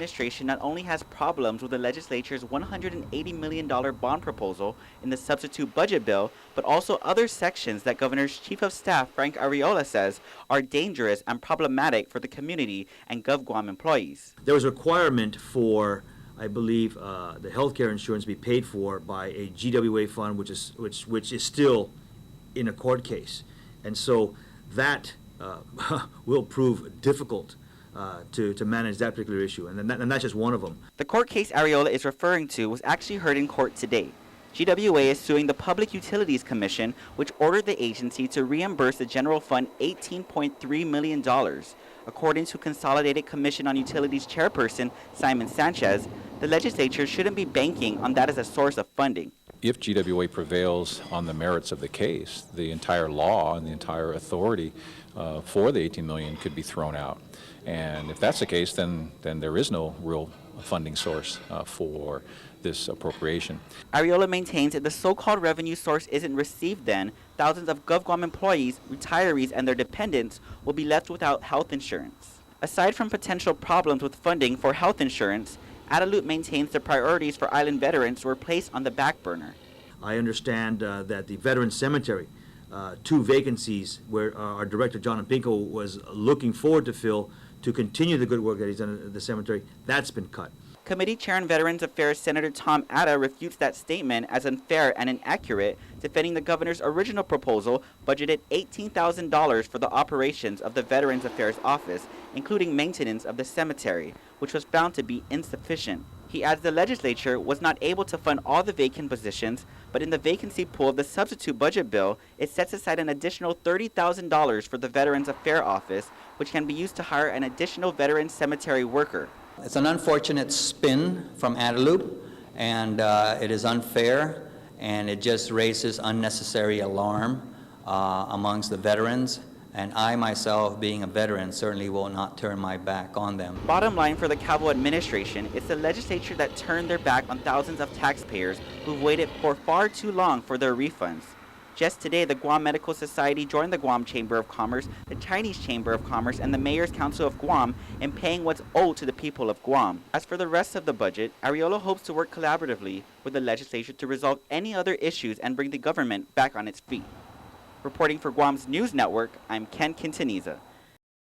administration not only has problems with the legislature's $180 million bond proposal in the substitute budget bill, but also other sections that Governor's Chief of Staff Frank Arriola says are dangerous and problematic for the community and GovGuam employees. There was a requirement for, I believe, the health care insurance be paid for by a GWA fund, which is still in a court case, and so that will prove difficult to manage that particular issue, and that's just one of them. The court case Arriola is referring to was actually heard in court today. GWA is suing the Public Utilities Commission, which ordered the agency to reimburse the general fund $18.3 million. According to Consolidated Commission on Utilities chairperson Simon Sanchez, the legislature shouldn't be banking on that as a source of funding. If GWA prevails on the merits of the case, the entire law and the entire authority for the $18 million could be thrown out. And if that's the case, then there is no real funding source for this appropriation. Arriola maintains if the so-called revenue source isn't received, then thousands of GovGuam employees, retirees, and their dependents will be left without health insurance. Aside from potential problems with funding for health insurance, Adelup maintains the priorities for island veterans were placed on the back burner. I understand that the Veterans Cemetery, 2 vacancies where our director, John Pinko, was looking forward to fill to continue the good work that he's done at the cemetery, that's been cut. Committee Chair on Veterans Affairs Senator Tom Atta refutes that statement as unfair and inaccurate, defending the governor's original proposal budgeted $18,000 for the operations of the Veterans Affairs Office, including maintenance of the cemetery, which was found to be insufficient. He adds the legislature was not able to fund all the vacant positions, but in the vacancy pool of the substitute budget bill, it sets aside an additional $30,000 for the Veterans Affairs Office, which can be used to hire an additional veteran cemetery worker. It's an unfortunate spin from Adelup, and it is unfair, and it just raises unnecessary alarm amongst the veterans. And I myself, being a veteran, certainly will not turn my back on them. Bottom line for the Cabo administration, it's the legislature that turned their back on thousands of taxpayers who've waited for far too long for their refunds. Just today, the Guam Medical Society joined the Guam Chamber of Commerce, the Chinese Chamber of Commerce, and the Mayor's Council of Guam in paying what's owed to the people of Guam. As for the rest of the budget, Arriola hopes to work collaboratively with the legislature to resolve any other issues and bring the government back on its feet. Reporting for Guam's News Network, I'm Ken Quintaniza.